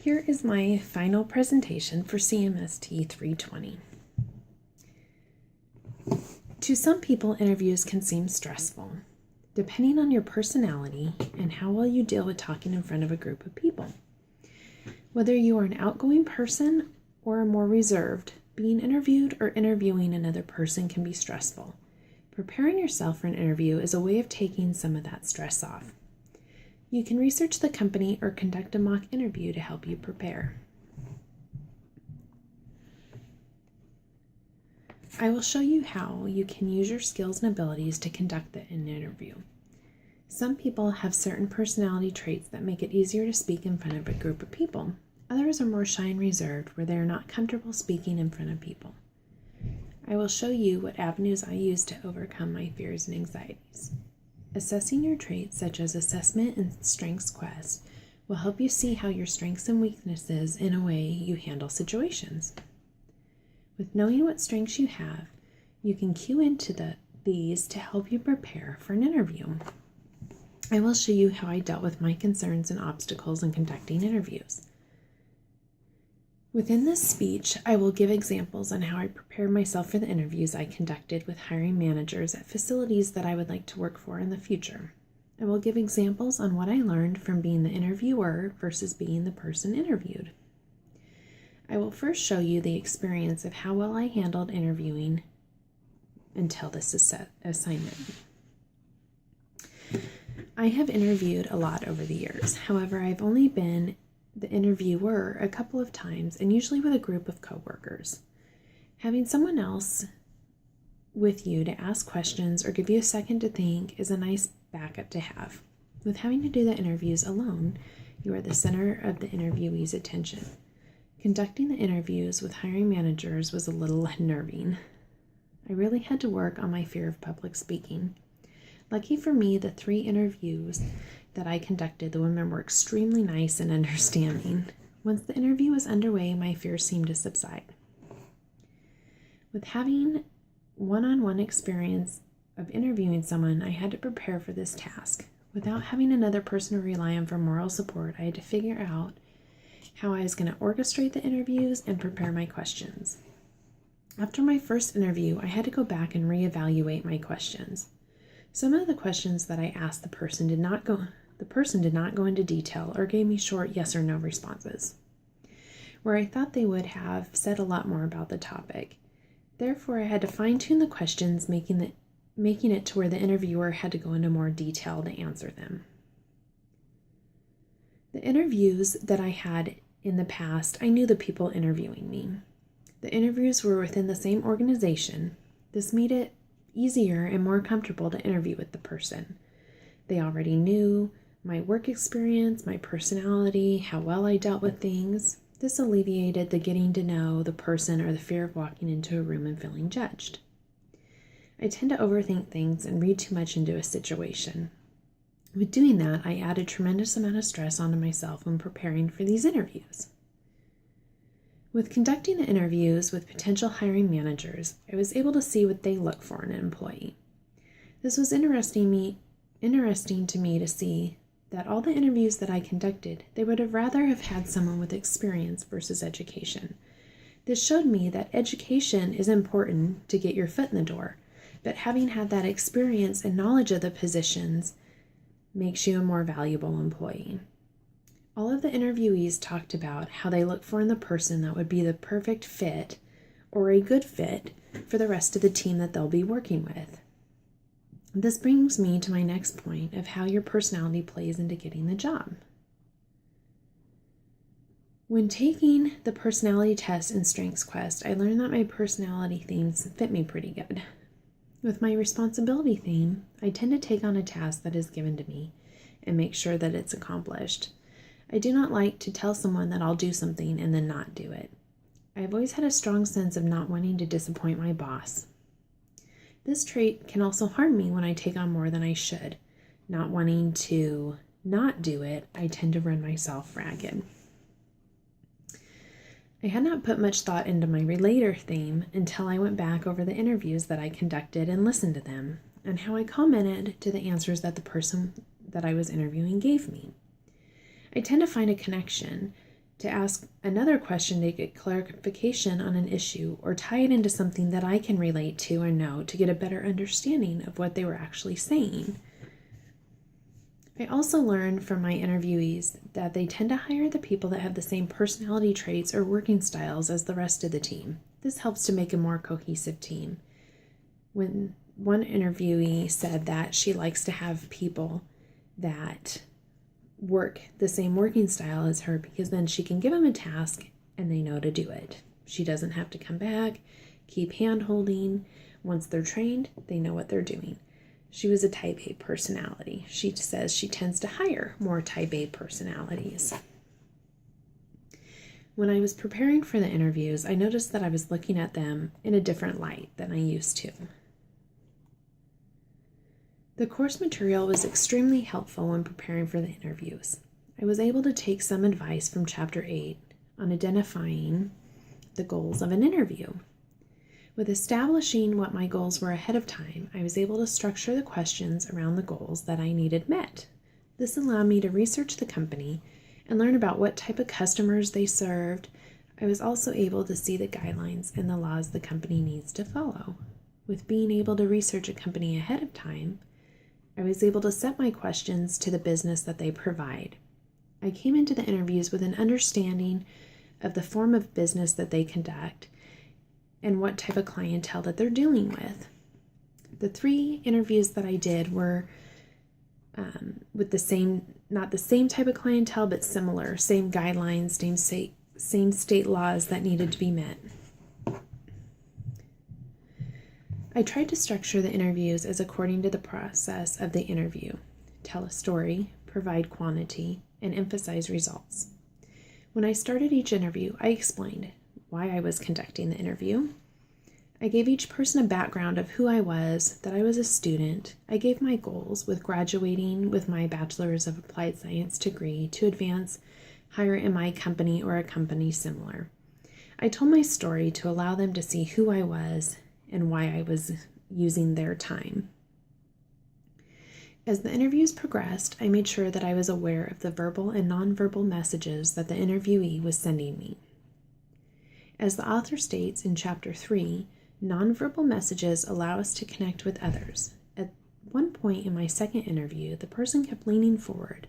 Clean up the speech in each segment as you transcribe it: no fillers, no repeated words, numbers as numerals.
Here is my final presentation for CMST320. To some people, interviews can seem stressful, depending on your personality and how well you deal with talking in front of a group of people. Whether you are an outgoing person or more reserved, being interviewed or interviewing another person can be stressful. Preparing yourself for an interview is a way of taking some of that stress off. You can research the company or conduct a mock interview to help you prepare. I will show you how you can use your skills and abilities to conduct an interview. Some people have certain personality traits that make it easier to speak in front of a group of people. Others are more shy and reserved, where they are not comfortable speaking in front of people. I will show you what avenues I use to overcome my fears and anxieties. Assessing your traits, such as assessment and strengths quest, will help you see how your strengths and weaknesses in a way you handle situations. With knowing what strengths you have, you can cue into these to help you prepare for an interview. I will show you how I dealt with my concerns and obstacles in conducting interviews. Within this speech, I will give examples on how I prepared myself for the interviews I conducted with hiring managers at facilities that I would like to work for in the future. I will give examples on what I learned from being the interviewer versus being the person interviewed. I will first show you the experience of how well I handled interviewing until this assignment. I have interviewed a lot over the years. However, I've only been the interviewer a couple of times, and usually with a group of coworkers. Having someone else with you to ask questions or give you a second to think is a nice backup to have. With having to do the interviews alone, you are the center of the interviewee's attention. Conducting the interviews with hiring managers was a little unnerving. I really had to work on my fear of public speaking. Lucky for me, the 3 interviews that I conducted, the women were extremely nice and understanding. Once the interview was underway, my fears seemed to subside. With having one-on-one experience of interviewing someone, I had to prepare for this task. Without having another person to rely on for moral support, I had to figure out how I was going to orchestrate the interviews and prepare my questions. After my first interview, I had to go back and reevaluate my questions. Some of the questions that I asked the person did not go into detail or gave me short yes or no responses, where I thought they would have said a lot more about the topic. Therefore, I had to fine-tune the questions, making it to where the interviewer had to go into more detail to answer them. The interviews that I had in the past, I knew the people interviewing me. The interviews were within the same organization. This made it easier and more comfortable to interview with the person. They already knew my work experience, my personality, how well I dealt with things. This alleviated the getting to know the person or the fear of walking into a room and feeling judged. I tend to overthink things and read too much into a situation. With doing that, I added a tremendous amount of stress onto myself when preparing for these interviews. With conducting the interviews with potential hiring managers, I was able to see what they look for in an employee. This was interesting to me to see that all the interviews that I conducted, they would have rather have had someone with experience versus education. This showed me that education is important to get your foot in the door, but having had that experience and knowledge of the positions makes you a more valuable employee. All of the interviewees talked about how they look for in the person that would be the perfect fit or a good fit for the rest of the team that they'll be working with. This brings me to my next point of how your personality plays into getting the job. When taking the personality test and strengths quest, I learned that my personality themes fit me pretty good. With my responsibility theme, I tend to take on a task that is given to me and make sure that it's accomplished. I do not like to tell someone that I'll do something and then not do it. I've always had a strong sense of not wanting to disappoint my boss. This trait can also harm me when I take on more than I should. Not wanting to not do it, I tend to run myself ragged. I had not put much thought into my relator theme until I went back over the interviews that I conducted and listened to them, and how I commented to the answers that the person that I was interviewing gave me. I tend to find a connection to ask another question to get clarification on an issue or tie it into something that I can relate to or know to get a better understanding of what they were actually saying. I also learned from my interviewees that they tend to hire the people that have the same personality traits or working styles as the rest of the team. This helps to make a more cohesive team. When one interviewee said that she likes to have people that work the same working style as her because then she can give them a task and they know to do it. She doesn't have to come back, keep hand-holding. Once they're trained, they know what they're doing. She was a type A personality. She says she tends to hire more type A personalities. When I was preparing for the interviews, I noticed that I was looking at them in a different light than I used to. The course material was extremely helpful when preparing for the interviews. I was able to take some advice from Chapter 8 on identifying the goals of an interview. With establishing what my goals were ahead of time, I was able to structure the questions around the goals that I needed met. This allowed me to research the company and learn about what type of customers they served. I was also able to see the guidelines and the laws the company needs to follow. With being able to research a company ahead of time, I was able to set my questions to the business that they provide. I came into the interviews with an understanding of the form of business that they conduct and what type of clientele that they're dealing with. The 3 interviews that I did were with the same, not the same type of clientele, but similar, same guidelines, same state laws that needed to be met. I tried to structure the interviews as according to the process of the interview: tell a story, provide quantity, and emphasize results. When I started each interview, I explained why I was conducting the interview. I gave each person a background of who I was, that I was a student. I gave my goals with graduating with my Bachelor's of Applied Science degree to advance higher in my company or a company similar. I told my story to allow them to see who I was and why I was using their time. As the interviews progressed, I made sure that I was aware of the verbal and nonverbal messages that the interviewee was sending me. As the author states in Chapter 3, nonverbal messages allow us to connect with others. At one point in my second interview, the person kept leaning forward.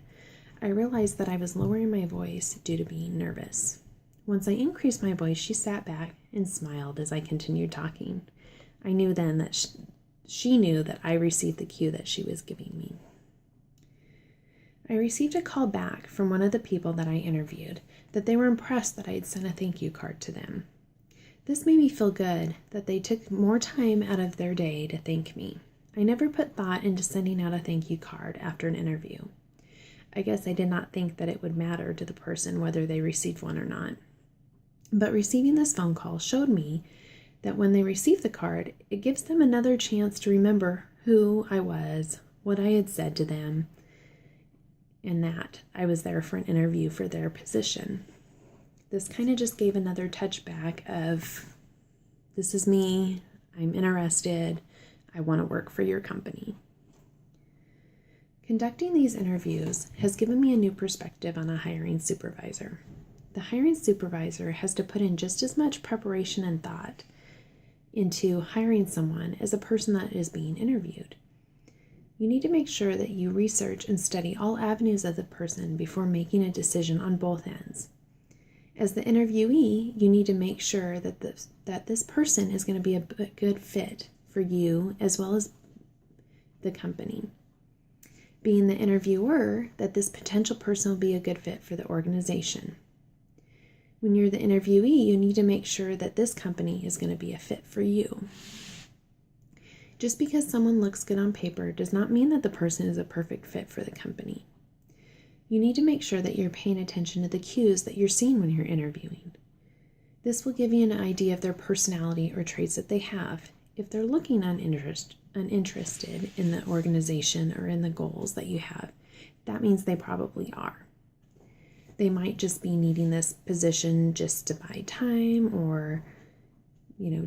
I realized that I was lowering my voice due to being nervous. Once I increased my voice, she sat back and smiled as I continued talking. I knew then that she knew that I received the cue that she was giving me. I received a call back from one of the people that I interviewed that they were impressed that I had sent a thank you card to them. This made me feel good that they took more time out of their day to thank me. I never put thought into sending out a thank you card after an interview. I guess I did not think that it would matter to the person whether they received one or not. But receiving this phone call showed me that when they receive the card, it gives them another chance to remember who I was, what I had said to them, and that I was there for an interview for their position. This kind of just gave another touchback of, this is me, I'm interested, I want to work for your company. Conducting these interviews has given me a new perspective on a hiring supervisor. The hiring supervisor has to put in just as much preparation and thought into hiring someone as a person that is being interviewed. You need to make sure that you research and study all avenues of the person before making a decision on both ends. As the interviewee, you need to make sure that this person is going to be a good fit for you as well as the company. Being the interviewer, that this potential person will be a good fit for the organization. When you're the interviewee, you need to make sure that this company is going to be a fit for you. Just because someone looks good on paper does not mean that the person is a perfect fit for the company. You need to make sure that you're paying attention to the cues that you're seeing when you're interviewing. This will give you an idea of their personality or traits that they have. If they're looking uninterested in the organization or in the goals that you have, that means they probably are. They might just be needing this position just to buy time or,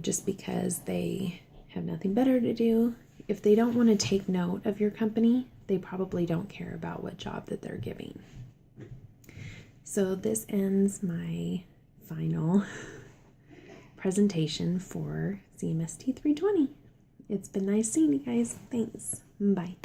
just because they have nothing better to do. If they don't want to take note of your company, they probably don't care about what job that they're giving. So this ends my final presentation for CMST320. It's been nice seeing you guys. Thanks. Bye.